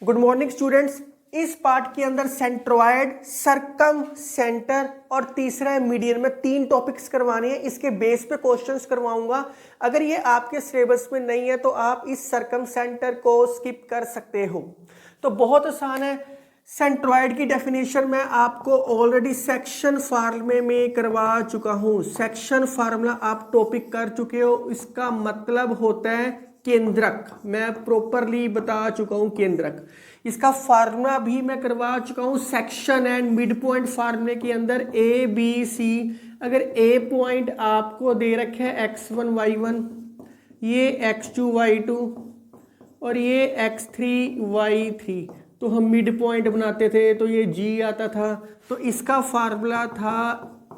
Good morning students. इस part के अंदर सेंट्रॉयड, सरकम सेंटर और तीसरा है मीडियन में 3 टॉपिक्स करवाने हैं। इसके बेस पे क्वेश्चंस करवाऊंगा। अगर ये आपके सिलेबस में नहीं है तो आप इस सरकम सेंटर को स्किप कर सकते हो। तो बहुत आसान है। सेंट्रॉयड की डेफिनेशन मैं आपको ऑलरेडी सेक्शन फार्मूले में करवा चुका हूं। सेक्शन फार्मूला आप टॉपिक कर चुके हो। इसका मतलब होता है केंद्रक। मैं प्रॉपरली बता चुका हूं केंद्रक। इसका फार्मूला भी मैं करवा चुका हूं सेक्शन एंड मिड पॉइंट फार्मूले के अंदर ए बी सी। अगर ए पॉइंट आपको दे रखे है x1 y1, ये x2 y2 और ये x3 y3, तो हम मिड पॉइंट बनाते थे तो ये g आता था। तो इसका फार्मूला था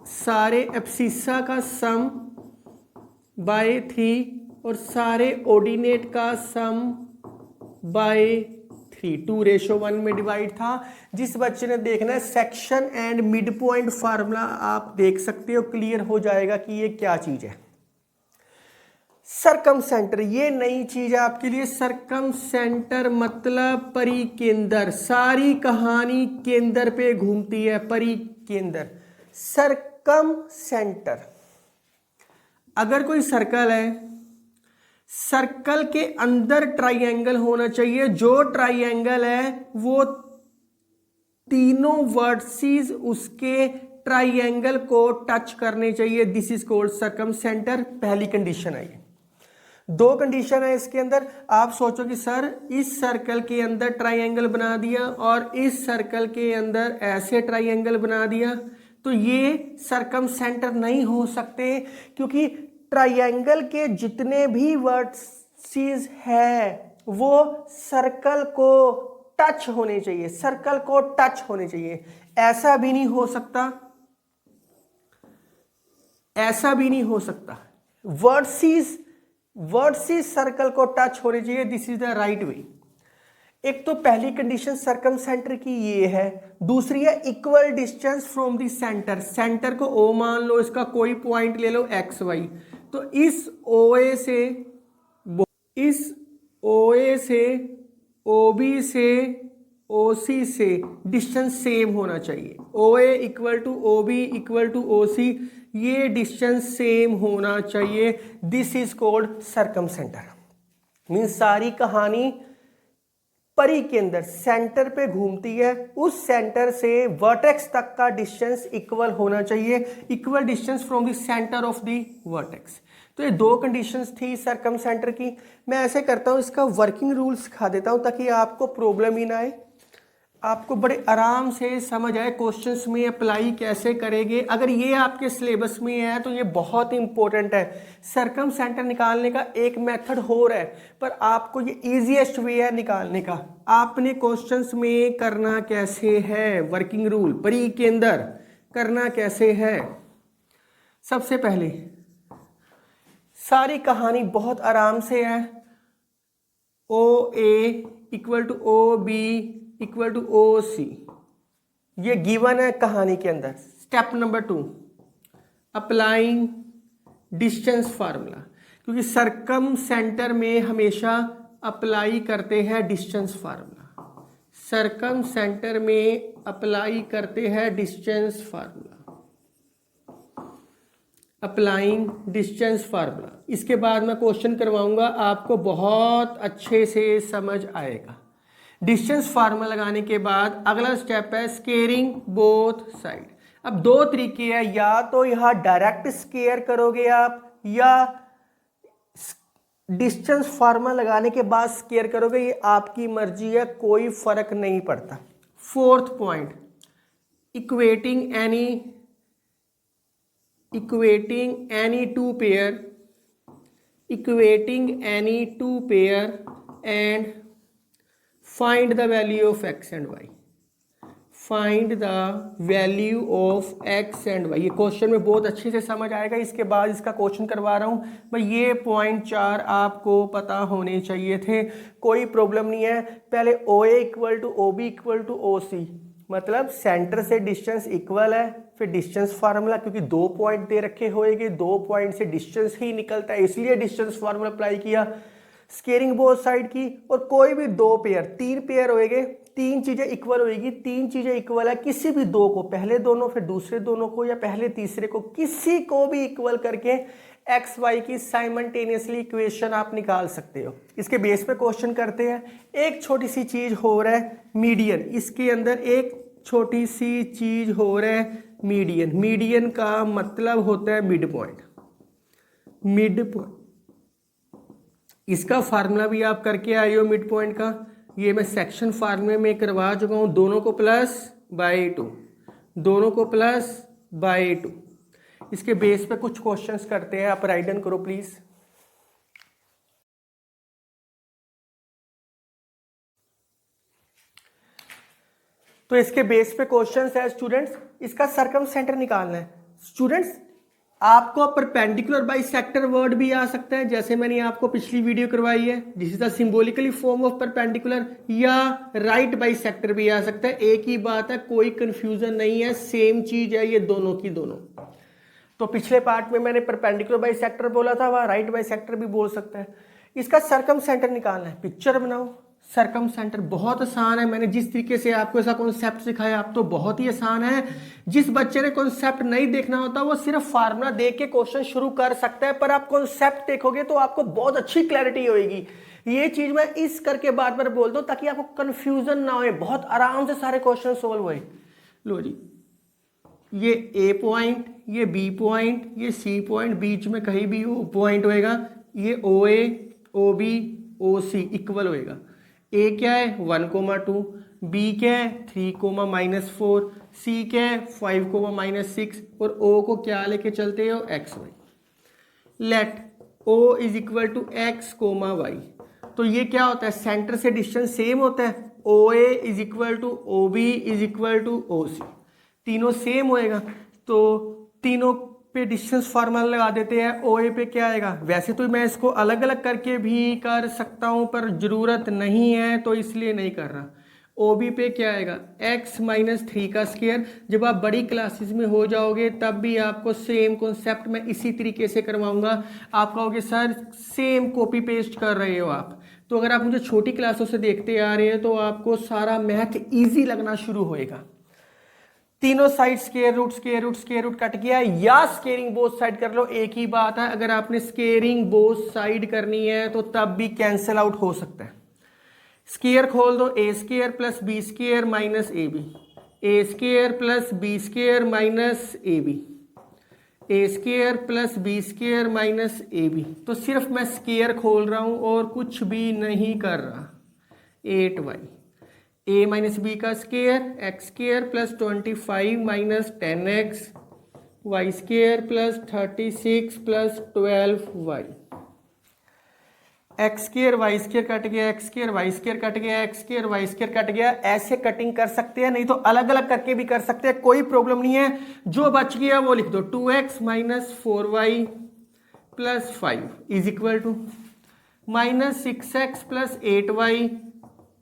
सारे एब्सिसा का सम बाय 3 और सारे ऑर्डिनेट का सम बाय 3, 2:1 में डिवाइड था। जिस बच्चे ने देखना है section and mid point formula आप देख सकते हो, क्लियर हो जाएगा कि ये क्या चीज है। सरकम सेंटर ये नई चीज है आपके लिए। सरकम सेंटर मतलब परिकेंद्र। सारी कहानी केंद्र पे घूमती है, परिकेंद्र। सरकम सेंटर, अगर कोई सर्कल है, सर्कल के अंदर ट्राइंगल होना चाहिए। जो ट्राइंगल है वो तीनों वर्टिसेस उसके ट्राइंगल को टच करने चाहिए। This is called circum centre. पहली कंडीशन है ये। 2 कंडीशन है इसके अंदर। आप सोचो कि सर इस सर्कल के अंदर ट्राइंगल बना दिया और इस सर्कल के अंदर ऐसे ट्राइंगल बना दिया, तो ये सर्कम सेंटर नहीं हो सकते, क्योंकि ट्राइंगल के जितने भी वर्टिसेस है वो सर्कल को टच होने चाहिए। सर्कल को टच होने चाहिए। ऐसा भी नहीं हो सकता, ऐसा भी नहीं हो सकता। वर्टिसेस सर्कल को टच होने चाहिए। This is the right way. एक तो पहली कंडीशन सरकम सेंटर की ये है। दूसरी है equal distance from the centre. Centre को ओ मान लो, इसका कोई पॉइंट ले लो एक्स वाई, तो इस OA से OB से OC से डिस्टेंस सेम होना चाहिए। OA equal to OB equal to OC, ये डिस्टेंस सेम होना चाहिए। This is called circumcentre. Means सारी कहानी परी के अंदर सेंटर पे घूमती है। उस सेंटर से वर्टेक्स तक का डिस्टेंस इक्वल होना चाहिए। Equal distance from the centre of the vertex. तो ये 2 कंडीशंस थी सरकम सेंटर की। मैं ऐसे करता हूं, इसका वर्किंग रूल सिखा देता हूं ताकि आपको प्रॉब्लम ही ना आए, आपको बड़े आराम से समझ आए क्वेश्चंस में अप्लाई कैसे करेंगे। अगर ये आपके सिलेबस में है तो ये बहुत इंपॉर्टेंट है। सरकम सेंटर निकालने का एक मेथड हो रहा है, पर आपको ये इजीएस्ट वे है निकालने का। आपने क्वेश्चंस में करना कैसे है, वर्किंग रूल परी के अंदर करना कैसे है। सबसे पहले सारी कहानी बहुत आराम से है। OA equal to OB equal to OC, ये गिवन है कहानी के अंदर। Step number 2, applying distance formula, क्योंकि सरकम सेंटर में हमेशा अप्लाई करते हैं डिस्टेंस फार्मूला। सरकम सेंटर में अप्लाई करते हैं distance formula, applying distance formula. इसके बाद मैं क्वेश्चन करवाऊंगा, आपको बहुत अच्छे से समझ आएगा। डिस्टेंस फार्मूला लगाने के बाद अगला स्टेप है स्केयरिंग बोथ साइड। अब 2 तरीके हैं, या तो यहां डायरेक्ट स्केयर करोगे आप, या डिस्टेंस फार्मूला लगाने के बाद स्केयर करोगे। ये आपकी मर्जी है, कोई फर्क नहीं पड़ता। 4th point, equating any two pair and find the value of x and y। Find the value of x and y। ये क्वेश्चन में बहुत अच्छे से समझ आएगा। इसके बाद इसका क्वेश्चन करवा रहा हूँ भाई। ये पॉइंट 4 आपको पता होने चाहिए थे, कोई प्रॉब्लम नहीं है। पहले OA equal to OB equal to OC, मतलब सेंटर से डिस्टेंस इक्वल है। फिर डिस्टेंस फार्मूला, क्योंकि 2 पॉइंट दे रखे होएंगे, 2 पॉइंट से डिस्टेंस ही निकलता है, इसलिए डिस्टेंस फार्मूला अप्लाई किया। स्केयरिंग बोथ साइड की, और कोई भी दो पेयर, तीन पेयर होएंगे, तीन चीजें इक्वल होएगी, तीन चीजें इक्वल है, किसी भी दो को, पहले दोनों फिर दूसरे दोनों को या पहले तीसरे को, किसी को भी इक्वल करके एक्स वाई की साइमल्टेनियसली इक्वेशन आप निकाल सकते हो। इसके बेस पे क्वेश्चन करते हैं। एक छोटी सी चीज हो रहा है मीडियन, इसके अंदर एक छोटी सी चीज हो रहा है मीडियन। मीडियन का मतलब होता है मिड पॉइंट। मिड पॉइंट इसका फार्मूला भी आप करके आए हो मिड पॉइंट का, ये मैं सेक्शन फार्मूले में करवा चुका हूं। दोनों को प्लस बाई टू, दोनों को प्लस बाई टू। इसके बेस पे कुछ क्वेश्चंस करते हैं, आप राइट डाउन करो प्लीज। तो इसके बेस पे क्वेश्चंस है स्टूडेंट्स, इसका सर्कम सेंटर निकालना है। स्टूडेंट्स आपको परपेंडिकुलर बाइसेक्टर वर्ड भी आ सकता है, जैसे मैंने आपको पिछली वीडियो करवाई है, this is the symbolically form of perpendicular, या राइट बाइसेक्टर भी आ सकता है। एक ही बात है, कोई कंफ्यूजन नहीं है, सेम चीज है ये दोनों की दोनों। तो पिछले पार्ट में मैंने परपेंडिकुलर बाइसेक्टर बोला था, वह राइट बाइसेक्टर भी बोल सकता है। इसका सर्कम सेंटर निकालना है, पिक्चर बनाओ। सर्कम सेंटर बहुत आसान है, मैंने जिस तरीके से आपको ऐसा कॉन्सेप्ट सिखाया आप तो बहुत ही आसान है। जिस बच्चे ने कॉन्सेप्ट नहीं देखना होता वो सिर्फ फार्मूला देख के क्वेश्चन शुरू कर सकता है, पर आप कॉन्सेप्ट देखोगे तो आपको बहुत अच्छी क्लैरिटी होगी। ये चीज मैं इस करके बार बार बोल दूं ताकि आपको कंफ्यूजन ना हो, बहुत आराम से सारे क्वेश्चन सोल्व हुए। लो जी, ये ए पॉइंट, ये बी पॉइंट, ये सी पॉइंट, बीच में कहीं भी ओ पॉइंट होएगा, ये ओ ए, ओ बी, ओ सी इक्वल होएगा। ए क्या है 1,2, बी क्या है 3,-4, सी क्या है 5,-6, और ओ को क्या लेके चलते हो x y. Let O is equal to x comma y. तो ये क्या होता है, सेंटर से डिस्टेंस सेम होता है। O A is equal to O B is equal to O C, तीनों सेम होएगा। तो तीनों पे डिस्टेंस फार्मूला लगा देते हैं। ओ ए पे क्या आएगा, वैसे तो मैं इसको अलग अलग करके भी कर सकता हूं पर जरूरत नहीं है तो इसलिए नहीं कर रहा। ओ बी पे क्या आएगा, x-3 का स्क्वायर। जब आप बड़ी क्लासेस में हो जाओगे तब भी आपको सेम कॉन्सेप्ट मैं इसी तरीके से करवाऊंगा। आप कहोगे सर सेम कॉपी पेस्ट कर रहे हो आप, तो अगर आप मुझे छोटी क्लासों से देखते आ रहे हैं तो आपको सारा मैथ ईजी लगना शुरू होएगा। तीनों साइड स्क्वायर रूट कट गया, या स्केयरिंग बोथ साइड कर लो, एक ही बात है। अगर आपने स्केयरिंग बोथ साइड करनी है तो तब भी कैंसिल आउट हो सकता है। स्क्वायर खोल दो, A square plus B square minus A B, A square plus B square minus A B, A square plus B square minus A B. तो सिर्फ मैं स्क्वायर खोल रहा हूं और कुछ भी नहीं कर रहा। 8y, a माइनस बी का square, X square plus 25 minus 10x, Y square plus 36 plus 12y। X square Y square cut गया, X square Y square cut गया, X square Y square cut गया। ऐसे कटिंग कर सकते हैं, नहीं तो अलग अलग करके भी कर सकते हैं, कोई प्रॉब्लम नहीं है। जो बच गया वो लिख दो, 2x minus 4y plus 5 is equal to minus 6x plus 8y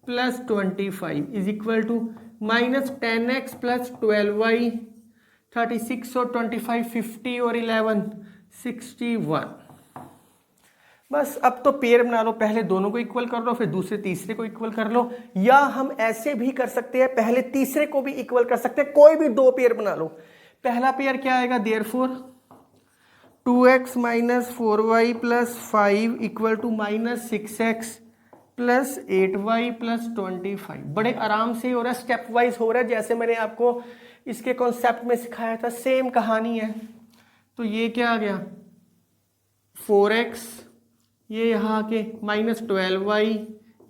plus 25 is equal to minus 10x plus 12y। 36 और 25 50 और 11 61। बस अब तो पेयर बना लो, पहले दोनों को इक्वल कर लो फिर दूसरे तीसरे को इक्वल कर लो, या हम ऐसे भी कर सकते हैं, पहले तीसरे को भी इक्वल कर सकते हैं। कोई भी दो पेयर बना लो। पहला पेयर क्या आएगा, therefore 2x minus 4y plus 5 equal to minus 6x plus 8y plus 25। बड़े आराम से हो रहा है, स्टेप वाइज हो रहा है, जैसे मैंने आपको इसके कॉन्सेप्ट में सिखाया था, सेम कहानी है। तो ये क्या आ गया 4x, ये यहाँ आके माइनस 12y,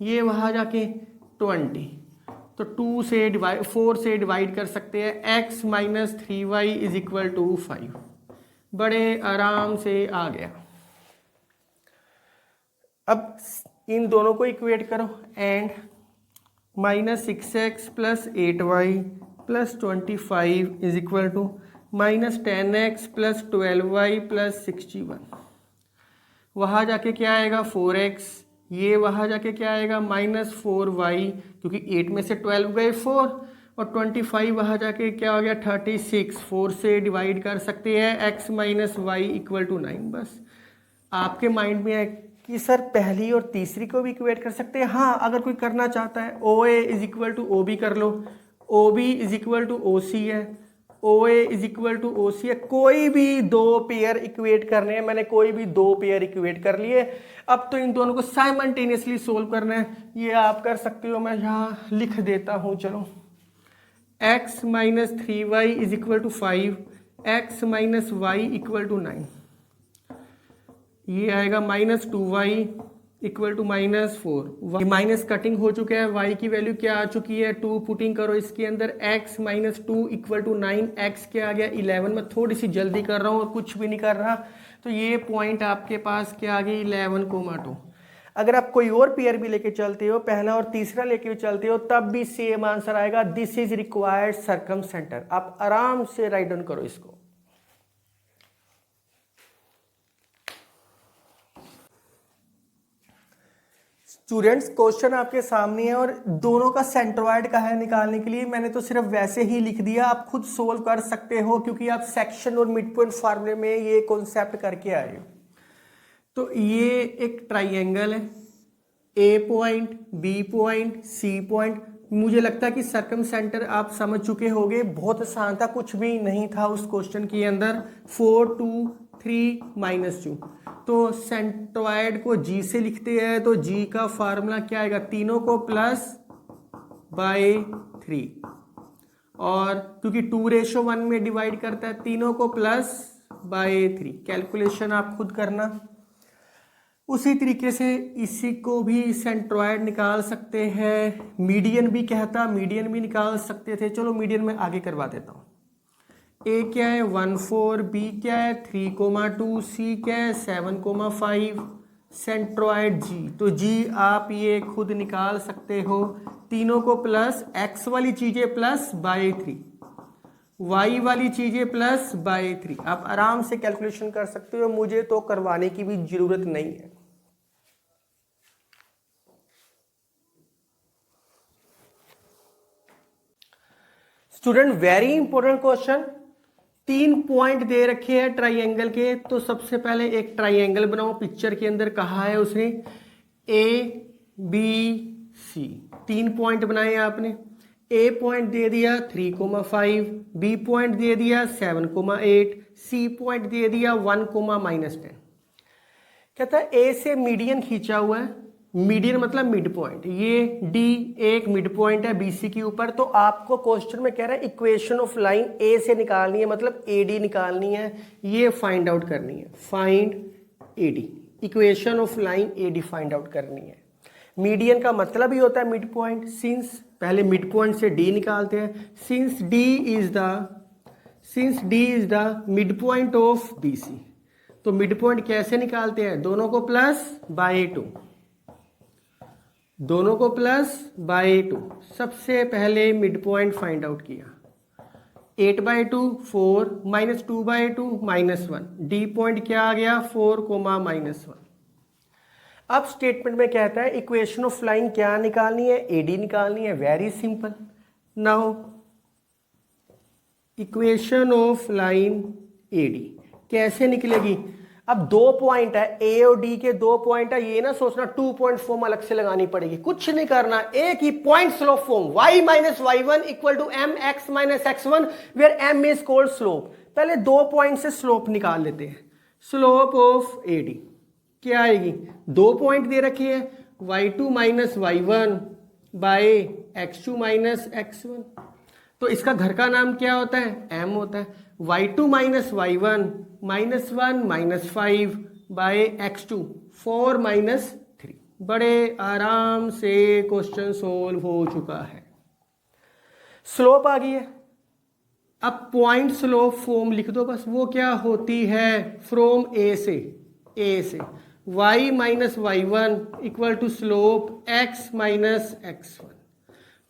ये वहाँ जाके 20। तो 2 से डिवाइड 4 से डिवाइड कर सकते हैं, x minus 3y is equal to 5। बड़े आराम से आ गया। अब इन दोनों को इक्वेट करो, and minus 6x plus 8y plus 25 is equal to minus 10x plus 12y plus 61। वहाँ जाके क्या आएगा 4x, ये वहाँ जाके क्या आएगा माइनस 4y, क्योंकि 8 में से 12 गए 4, और 25 वहाँ जाके क्या हो गया 36। 4 से डिवाइड कर सकते हैं, x minus y equal to 9। बस आपके माइंड में कि सर पहली और तीसरी को भी इक्वेट कर सकते हैं। हाँ, अगर कोई करना चाहता है O A is equal to O B कर लो, O B is equal to O C है, O A is equal to O C है, कोई भी दो पेयर इक्वेट करने हैं, मैंने कोई भी दो पेयर इक्वेट कर लिए। अब तो इन दोनों को साइमल्टेनियसली सोल्व करना है, ये आप कर सकते हो, मैं यहाँ लिख देता हूँ। चलो, x minus 3y is equal to 5, x minus y equal to 9, ये आएगा minus 2y equal to minus 4। Minus cutting हो चुका है, y की वैल्यू क्या आ चुकी है 2, पुटिंग करो इसके अंदर, x minus 2 equal to 9, x क्या आ गया 11। मैं थोड़ी सी जल्दी कर रहा हूँ और कुछ भी नहीं कर रहा, तो ये पॉइंट आपके पास क्या आ गई 11,2। अगर आप कोई और पेयर भी लेके चलते हो, पहला और तीसरा लेके चलते हो, तब भी सेम आंसर आएगा, this is required circum centre. आप आराम से राइट डाउन करो इसको। स्टूडेंट्स, क्वेश्चन आपके सामने है और दोनों का सेंट्रॉइड का है निकालने के लिए मैंने तो सिर्फ वैसे ही लिख दिया, आप खुद सोल्व कर सकते हो क्योंकि आप सेक्शन और मिड पॉइंट फार्मूले में ये कॉन्सेप्ट करके आए हो। तो ये एक ट्राइंगल है, A point, B point, C point. मुझे लगता है कि सर्कम सेंटर आप समझ चुके होंगे, बहुत आसान था, कुछ भी नहीं था उस क्वेश्चन के अंदर। 4 2 3 -2। तो सेंट्रॉइड को जी से लिखते हैं, तो जी का फार्मूला क्या आएगा, तीनों को प्लस बाय 3, और क्योंकि 2:1 में डिवाइड करता है, तीनों को प्लस बाय 3। कैलकुलेशन आप खुद करना। उसी तरीके से इसी को भी सेंट्रॉइड निकाल सकते हैं, मीडियन भी कहता, मीडियन भी निकाल सकते थे। चलो मीडियन में आगे करवा देता हूँ। ए क्या है 1 4, बी क्या है 3,2, सी क्या है 7,5, सेंट्रॉइड जी। तो जी आप ये खुद निकाल सकते हो, तीनों को प्लस, एक्स वाली चीजें प्लस बाय 3, वाई वाली चीजें प्लस बाय 3। आप आराम से कैलकुलेशन कर सकते हो, मुझे तो करवाने की भी जरूरत नहीं है। Student, very important question. 3 point दे रखे हैं ट्राइंगल के, तो सबसे पहले एक ट्राइंगल बनाओ। पिक्चर के अंदर कहा है उसने ए बी सी, 3 पॉइंट बनाए आपने। ए पॉइंट दे दिया 3,5, बी पॉइंट दे दिया 7,8, सी पॉइंट दे दिया 1,-10। कहता है ए से मीडियन खींचा हुआ है, मीडियन मतलब मिड पॉइंट, ये डी एक मिड पॉइंट है बीसी के ऊपर। तो आपको क्वेश्चन में कह रहा है इक्वेशन ऑफ लाइन ए से निकालनी है, मतलब एडी निकालनी है, ये फाइंड आउट करनी है। Find AD, equation of line AD find out करनी है। मीडियन का मतलब ही होता है मिड पॉइंट। सिंस पहले मिड पॉइंट से डी निकालते हैं, since D is the mid point of BC. तो मिड पॉइंट कैसे निकालते हैं, दोनों को प्लस बाय 2, दोनों को प्लस बाय 2। सबसे पहले मिड पॉइंट फाइंड आउट किया, 8/2 4, -2/2 -1, डी पॉइंट क्या आ गया 4,-1। अब स्टेटमेंट में कहता है इक्वेशन ऑफ लाइन क्या निकालनी है, एडी निकालनी है। Very simple. Now equation of line AD कैसे निकलेगी। अब 2 पॉइंट है, ए और डी के 2 पॉइंट है, ये ना सोचना 2 पॉइंट फॉर्म अलग से लगानी पड़ेगी, कुछ नहीं करना, एक ही point slope form, y minus y1 equal to m x minus x1 where m is called slope. पहले 2 पॉइंट से स्लोप निकाल लेते हैं। स्लोप ऑफ एडी क्या आएगी, 2 पॉइंट दे रखे हैं, y2 minus y1 bye x2 minus x1। तो इसका घर का नाम क्या होता है, m होता है। y2 minus y1 -1 -5 bye x2 4 -3। बड़े आराम से क्वेश्चन सोल्व हो चुका है। स्लोप आ गई है, अब पॉइंट स्लोप फॉर्म लिख दो बस। वो क्या होती है, फ्रॉम ए से y minus y1 equal to slope x minus x1।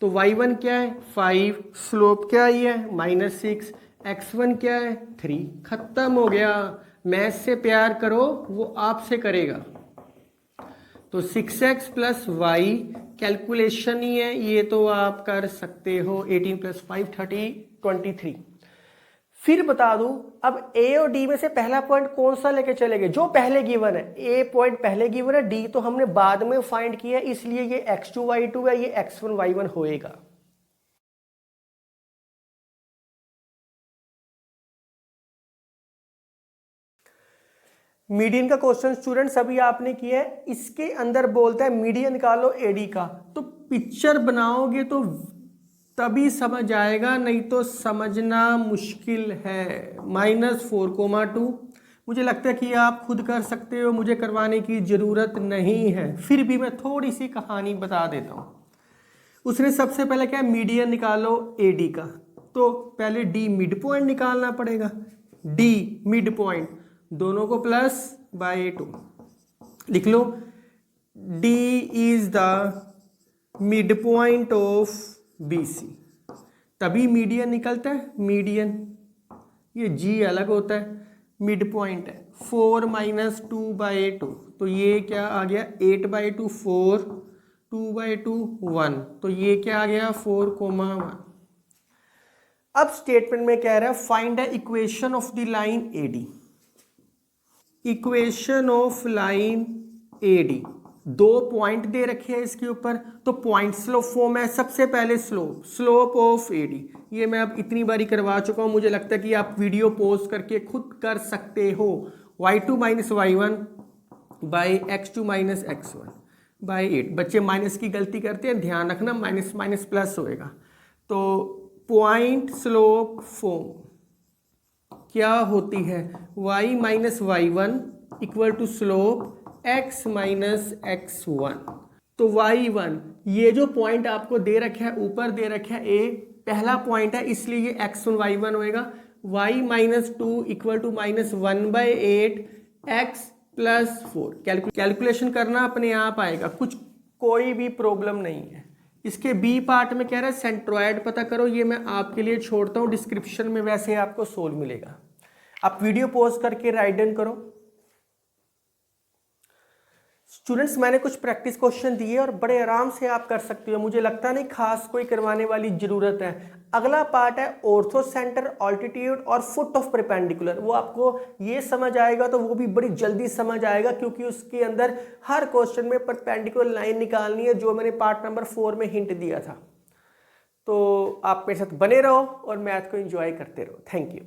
तो y1 क्या है 5, स्लोप क्या ही है -6, x1 क्या है 3। खत्म हो गया। मैथ से प्यार करो, वो आपसे करेगा। तो 6x प्लस y कैलकुलेशन ही है, ये तो आप कर सकते हो। 18 + 5 30 23। फिर बता दूं, अब ए और डी में से पहला पॉइंट कौन सा लेके चलेंगे, जो पहले गिवन है। ए पॉइंट पहले गिवन है, डी तो हमने बाद में फाइंड किया है, इसलिए ये x2 y2 है, ये x1 y1 होएगा। मीडियन का क्वेश्चन स्टूडेंट्स अभी आपने किया है, इसके अंदर बोलता है मीडियन निकालो एडी का। तो पिक्चर बनाओगे तो तभी समझ आएगा, नहीं तो समझना मुश्किल है। -4,2 मुझे लगता है कि आप खुद कर सकते हो, मुझे करवाने की ज़रूरत नहीं है। फिर भी मैं थोड़ी सी कहानी बता देता हूँ। उसने सबसे पहले क्या, मीडियन निकालो एडी का। तो पहले डी मिड पॉइंट निकालना पड़ेगा, डी मिड पॉइंट, दोनों को +/2 लिख लो। D is the mid point of BC, तभी मीडियन निकलता है। मीडियन ये G अलग होता है, मिड पॉइंट है। 4 - 2/2, तो ये क्या आ गया, 8/2, 4, 2/2, 1, तो ये क्या आ गया, 4,1। अब स्टेटमेंट में कह रहा है find the equation of the line AD। Equation of line AD, 2 point दे रखे हैं इसके ऊपर, तो पॉइंट स्लोप फॉर्म है। सबसे पहले स्लोप ऑफ AD, ये मैं अब इतनी बारी करवा चुका हूं, मुझे लगता है कि आप वीडियो पॉज करके खुद कर सकते हो। y2 - y1 x2 - x1/8। बच्चे माइनस की गलती करते हैं, ध्यान रखना, माइनस माइनस प्लस होएगा। तो पॉइंट स्लोप फॉर्म क्या होती है, y - y1 = slope x - x1। तो y1, ये जो पॉइंट आपको दे रखा है, ऊपर दे रखा है a, पहला पॉइंट है, इसलिए ये x1 y1 होएगा। y - 2 = -1/8 x + 4। कैलकुलेशन करना अपने आप आएगा, कुछ कोई भी प्रॉब्लम नहीं है। इसके बी पार्ट में कह रहा है सेंट्रॉयड पता करो, ये मैं आपके लिए छोड़ता हूँ, डिस्क्रिप्शन में वैसे आपको सोल्व मिलेगा। आप वीडियो पॉज करके राइट डाउन करो। स्टूडेंट्स मैंने कुछ प्रैक्टिस क्वेश्चन दिए और बड़े आराम से आप कर सकते हो, मुझे लगता नहीं खास कोई करवाने वाली जरूरत है। अगला पार्ट है ऑर्थो सेंटर, ऑल्टीट्यूड और फुट ऑफ परपेंडिकुलर। वो आपको ये समझ आएगा तो वो भी बड़ी जल्दी समझ आएगा, क्योंकि उसके अंदर हर क्वेश्चन में परपेंडिकुलर लाइन निकालनी है, जो मैंने पार्ट नंबर 4 में हिंट दिया था। तो आप मेरे साथ बने रहो और मैथ को एंजॉय करते रहो। Thank you.